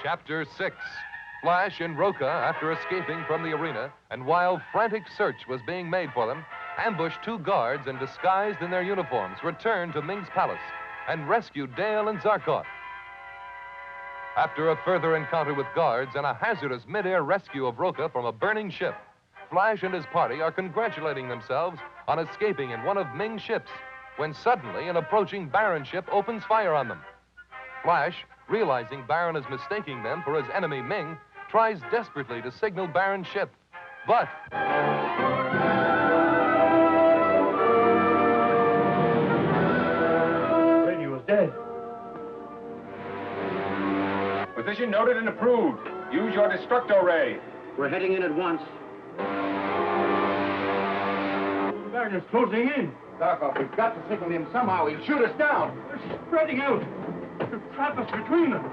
Chapter 6. Flash and Roca, after escaping from the arena, and while frantic search was being made for them, ambushed two guards and disguised in their uniforms, returned to Ming's palace and rescued Dale and Zarkov. After a further encounter with guards and a hazardous mid-air rescue of Roca from a burning ship, Flash and his party are congratulating themselves on escaping in one of Ming's ships, when suddenly an approaching Barin ship opens fire on them. Flash, realizing Barin is mistaking them for his enemy Ming, tries desperately to signal Barin's ship, but... Radio is dead. Position noted and approved. Use your destructo ray. We're heading in at once. Barin is closing in. Zarkov, we've got to signal him somehow. He'll shoot us down. They're spreading out to trap us between them.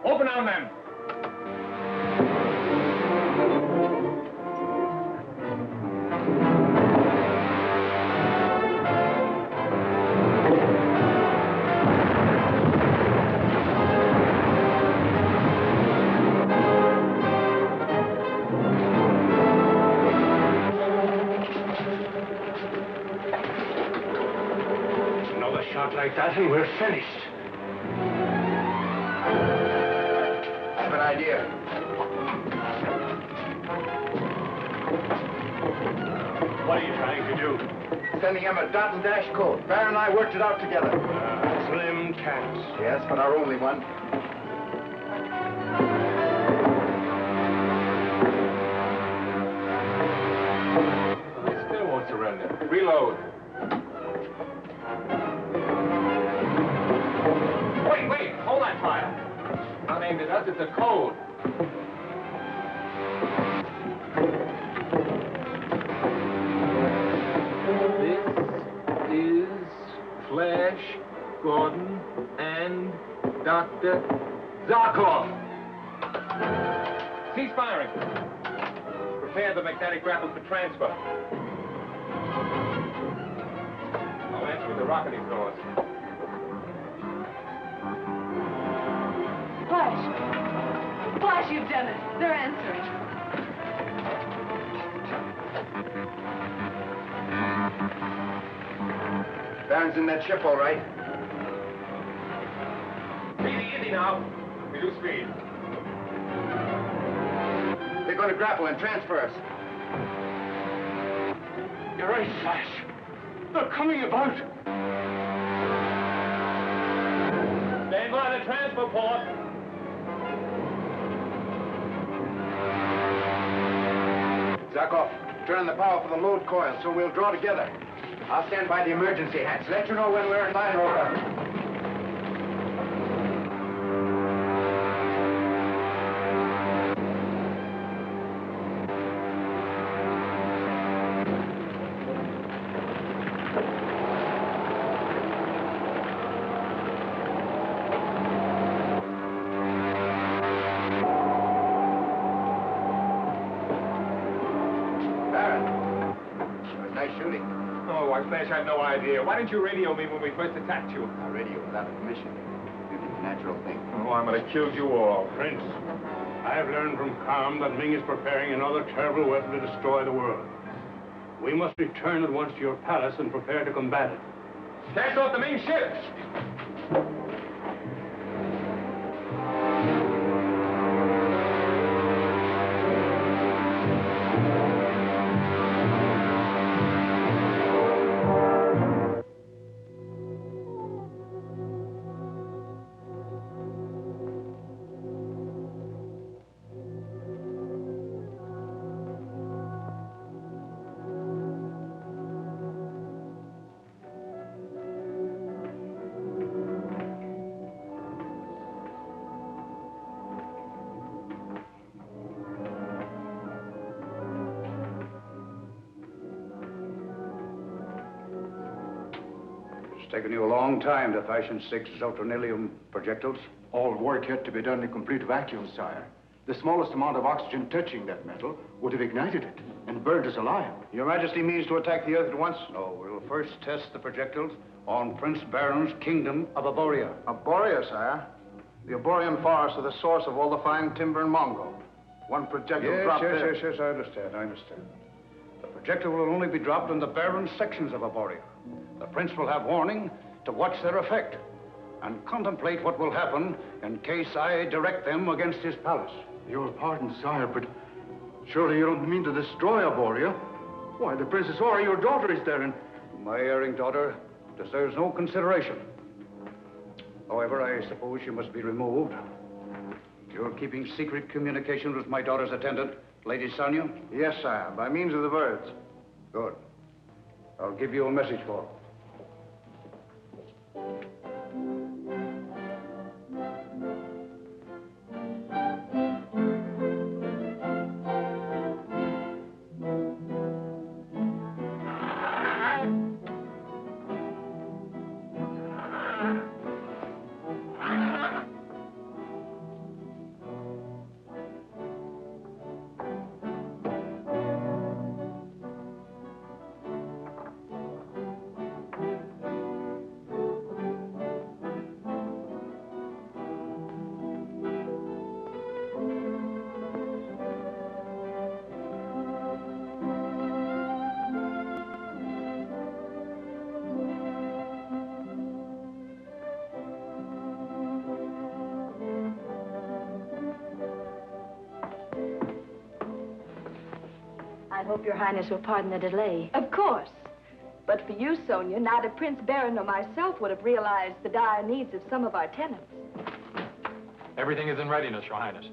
Open on them. Another shot like that and we're finished. I have an idea. What are you trying to do? Sending him a dot and dash code. Barin and I worked it out together. Slim chance. Yes, but our only one. They still won't surrender. Reload. Wait, hold that fire. Not aimed at us, it's a code. This is Flash, Gordon, and Dr. Zarkov. Cease firing. Prepare the magnetic grapple for transfer. I'll answer with the rocket exhaust. Flash! Flash, you've done it. They're answering. Barin's in that ship, all right. Easy now. Reduce speed. They're going to grapple and transfer us. You're right, Flash. They're coming about. Stand by the transfer port. Zarkov, turn on the power for the load coil so we'll draw together. I'll stand by the emergency hatch. Let you know when we're in line, Roca. Flash had no idea. Why didn't you radio me when we first attacked you? Our radio without permission. It's a natural thing. Oh, I'm gonna kill you all. Prince, I have learned from Calm that Ming is preparing another terrible weapon to destroy the world. We must return at once to your palace and prepare to combat it. Cast off the Ming ship! It's taken you a long time to fashion 6 ultranilium projectiles. All work yet to be done in complete vacuum, sire. The smallest amount of oxygen touching that metal would have ignited it. and burned us alive. Your Majesty means to attack the Earth at once? No, we'll first test the projectiles on Prince Barin's kingdom of Arboria. Arboria, sire? The Arborian forests are the source of all the fine timber in Mongo. One projectile dropped there. Yes, I understand. The projectile will only be dropped in the barren sections of Arboria. The prince will have warning to watch their effect and contemplate what will happen in case I direct them against his palace. Your pardon, sire, but surely you don't mean to destroy Arboria? Why, the Princess Ora, your daughter, is there, and... My erring daughter deserves no consideration. However, I suppose she must be removed. You're keeping secret communications with my daughter's attendant, Lady Sonia? Yes, sire, by means of the birds. Good. I'll give you a message for her. I hope your Highness will pardon the delay. Of course. But for you, Sonia, neither Prince Barin nor myself would have realized the dire needs of some of our tenants. Everything is in readiness, Your Highness.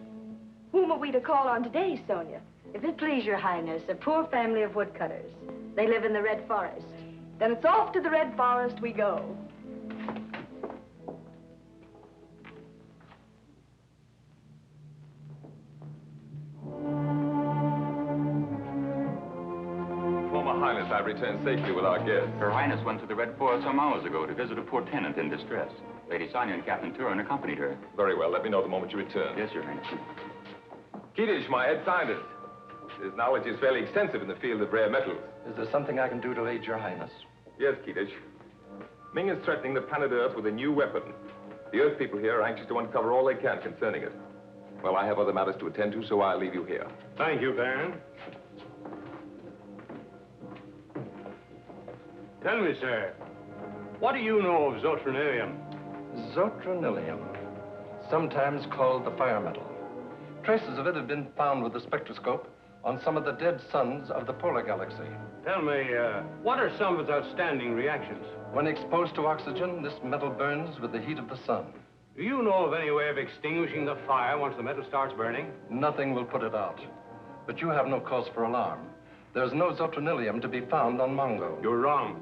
Whom are we to call on today, Sonia? If it please your Highness, a poor family of woodcutters. They live in the Red Forest. Then it's off to the Red Forest we go. I returned safely with our guests. Her Highness went to the Red Forest some hours ago to visit a poor tenant in distress. Lady Sonia and Captain Turin accompanied her. Very well. Let me know the moment you return. Yes, Your Highness. Kiddish, my head scientist. His knowledge is fairly extensive in the field of rare metals. Is there something I can do to aid your Highness? Yes, Kiddish. Ming is threatening the planet Earth with a new weapon. The Earth people here are anxious to uncover all they can concerning it. Well, I have other matters to attend to, so I'll leave you here. Thank you, Baron. Tell me, sir, what do you know of zotronilium? Zotronilium, sometimes called the fire metal. Traces of it have been found with the spectroscope on some of the dead suns of the polar galaxy. Tell me, what are some of its outstanding reactions? When exposed to oxygen, this metal burns with the heat of the sun. Do you know of any way of extinguishing the fire once the metal starts burning? Nothing will put it out. But you have no cause for alarm. There's no zotronilium to be found on Mongo. You're wrong.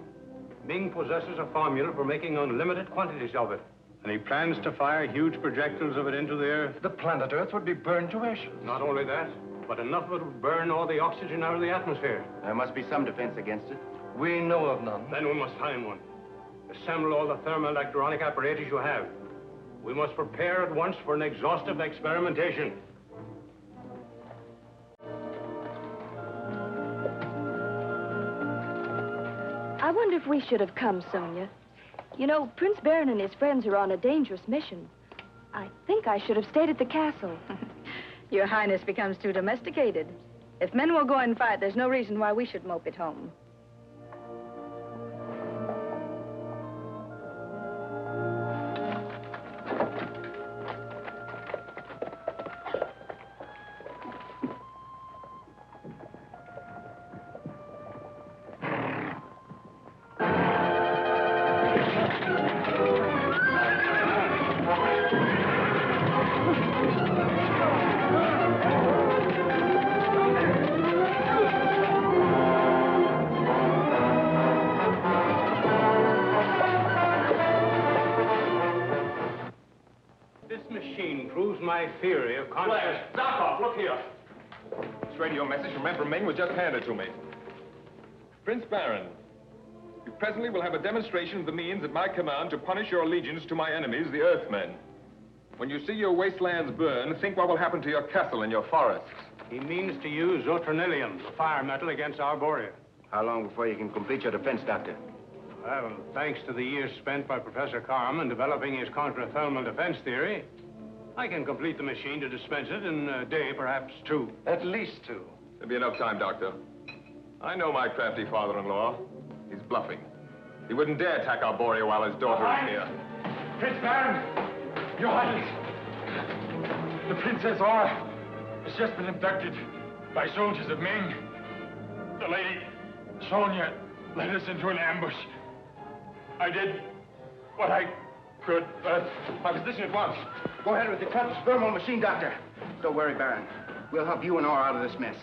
Ming possesses a formula for making unlimited quantities of it. And he plans to fire huge projectiles of it into the Earth. The planet Earth would be burned to ashes. Not only that, but enough of it would burn all the oxygen out of the atmosphere. There must be some defense against it. We know of none. Then we must find one. Assemble all the thermoelectronic apparatus you have. We must prepare at once for an exhaustive experimentation. I wonder if we should have come, Sonia. You know, Prince Barin and his friends are on a dangerous mission. I think I should have stayed at the castle. Your Highness becomes too domesticated. If men will go and fight, there's no reason why we should mope at home. My theory of consciousness. Zarkov, look here. This radio message from Emperor Ming was just handed to me. Prince Barin, you presently will have a demonstration of the means at my command to punish your allegiance to my enemies, the Earthmen. When you see your wastelands burn, think what will happen to your castle and your forests. He means to use zotronillium, the fire metal, against Arboria. How long before you can complete your defense, Doctor? Well, thanks to the years spent by Professor Carm in developing his contrathermal defense theory, I can complete the machine to dispense it in a day, perhaps 2. At least 2. There'll be enough time, Doctor. I know my crafty father-in-law. He's bluffing. He wouldn't dare attack Arboria while his daughter is near. Prince Barin! Your Highness! The Princess Aura has just been abducted by soldiers of Ming. The lady, Sonia, led us into an ambush. I did what I could, but my position at once. Go ahead with the thermal machine, Doctor. Don't worry, Barin. We'll help you and Aura out of this mess.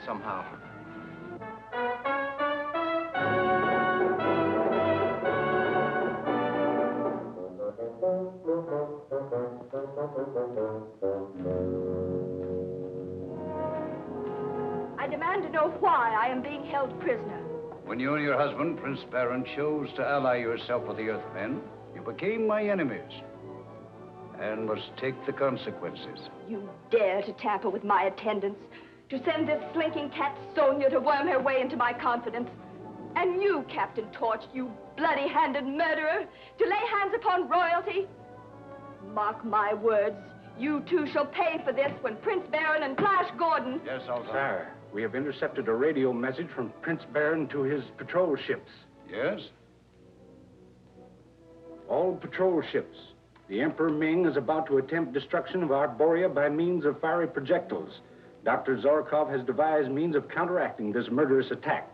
Somehow. I demand to know why I am being held prisoner. When you and your husband, Prince Barin, chose to ally yourself with the Earthmen, you became my enemies. And must take the consequences. You dare to tamper with my attendants, to send this slinking cat Sonia to worm her way into my confidence. And you, Captain Torch, you bloody-handed murderer, to lay hands upon royalty. Mark my words, you too shall pay for this when Prince Barin and Flash Gordon... Yes, Alton. Sir, we have intercepted a radio message from Prince Barin to his patrol ships. Yes? All patrol ships. The Emperor Ming is about to attempt destruction of Arboria by means of fiery projectiles. Dr. Zorkov has devised means of counteracting this murderous attack.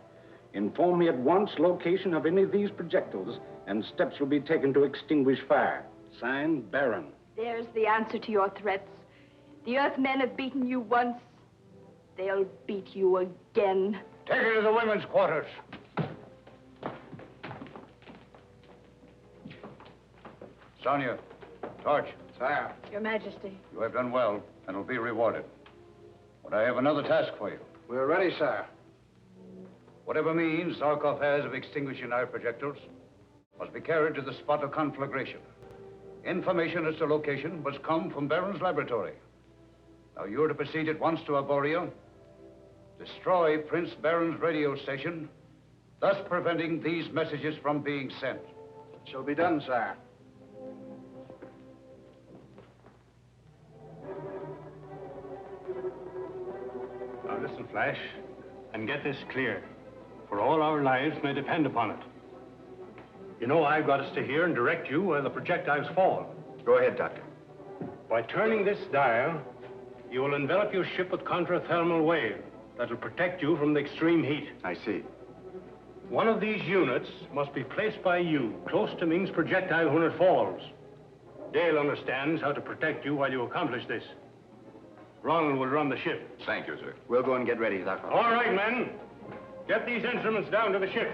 Inform me at once location of any of these projectiles, and steps will be taken to extinguish fire. Signed, Barin. There's the answer to your threats. The Earthmen have beaten you once. They'll beat you again. Take her to the women's quarters. Sonia, Torch. Sire. Your Majesty. You have done well, and will be rewarded. But I have another task for you. We're ready, sir. Whatever means Zarkov has of extinguishing our projectiles must be carried to the spot of conflagration. Information as to location must come from Barin's laboratory. Now you're to proceed at once to Arboria, destroy Prince Barin's radio station, thus preventing these messages from being sent. It shall be done, sire. Now listen, Flash, and get this clear, for all our lives may depend upon it. You know I've got to stay here and direct you where the projectiles fall. Go ahead, Doctor. By turning this dial, you will envelop your ship with contrathermal wave that'll protect you from the extreme heat. I see. One of these units must be placed by you close to Ming's projectile when it falls. Dale understands how to protect you while you accomplish this. Ronald will run the ship. Thank you, sir. We'll go and get ready, Doctor. All right, men. Get these instruments down to the ship.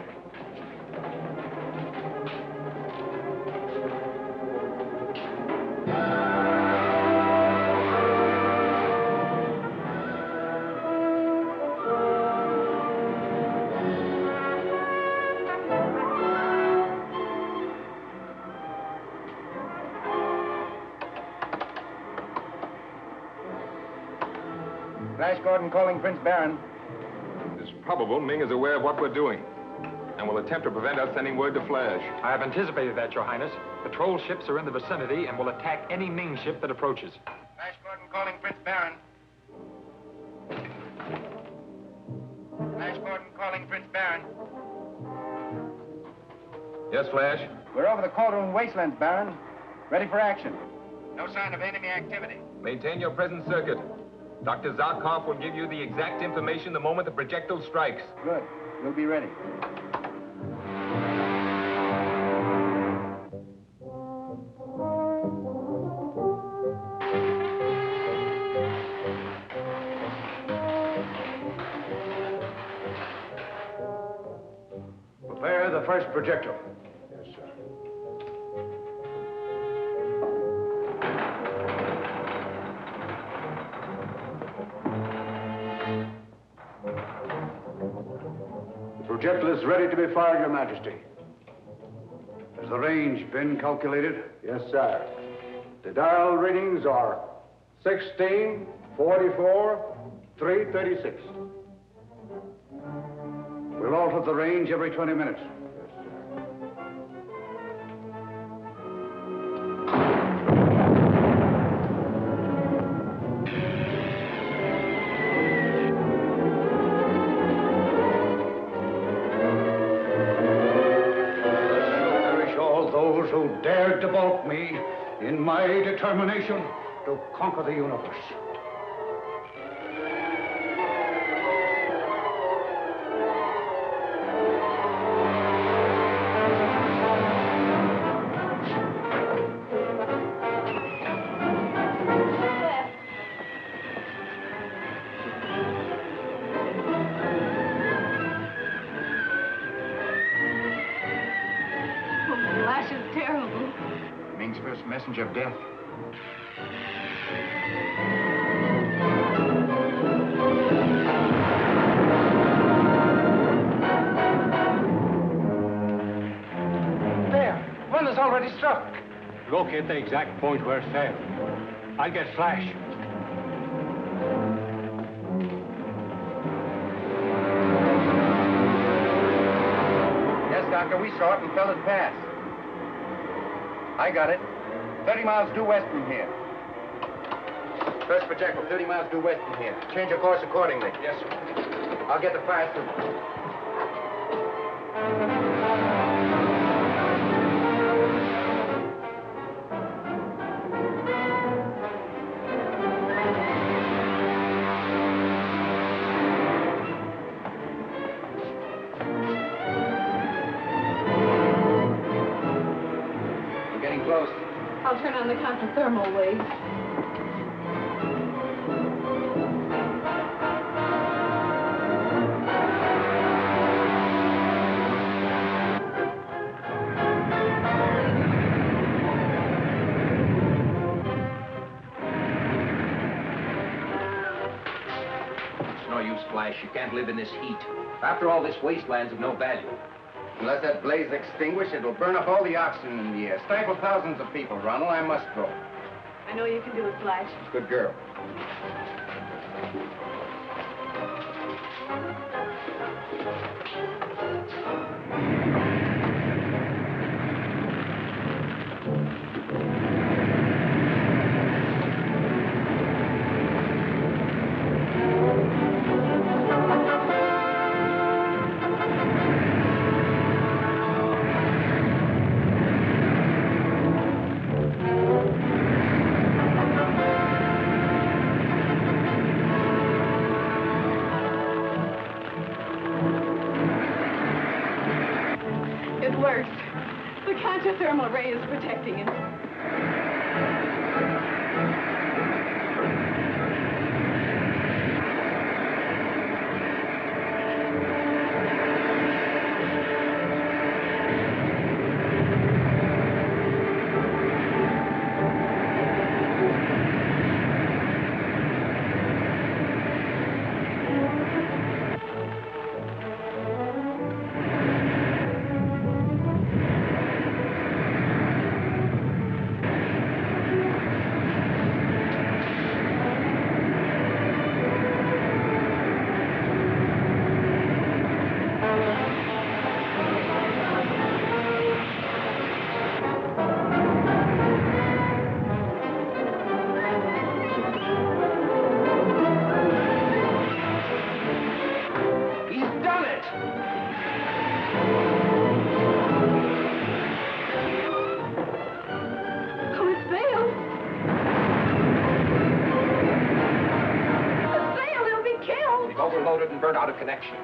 Flash Gordon calling Prince Barin. It's probable Ming is aware of what we're doing and will attempt to prevent us sending word to Flash. I have anticipated that, Your Highness. Patrol ships are in the vicinity and will attack any Ming ship that approaches. Flash Gordon calling Prince Barin. Flash Gordon calling Prince Barin. Yes, Flash? We're over the Cauldron Wastelands, Barin. Ready for action. No sign of enemy activity. Maintain your present circuit. Dr. Zarkov will give you the exact information the moment the projectile strikes. Good. We'll be ready. Prepare the first projectile. Yes, sir. The projectile is ready to be fired, Your Majesty. Has the range been calculated? Yes, sir. The dial readings are 16, 44, 336. We'll alter the range every 20 minutes. Those who dared to balk me in my determination to conquer the universe. Messenger of death. There, one has already struck. Locate the exact point where it fell. I'll get flash. Yes, Doctor, we saw it and felt it pass. I got it. 30 miles due west from here. First projectile, 30 miles due west from here. Change your course accordingly. Yes, sir. I'll get the fire through. We're getting close. I'll turn on the counter-thermal waves. It's no use, Flash. You can't live in this heat. After all, this wasteland's of no value. Unless that blaze extinguished, it'll burn up all the oxygen in the air. Stifle thousands of people, Ronald. I must go. I know you can do it, Flash. Good girl. Thermal ray is protecting him. Overloaded and burnt out of connection.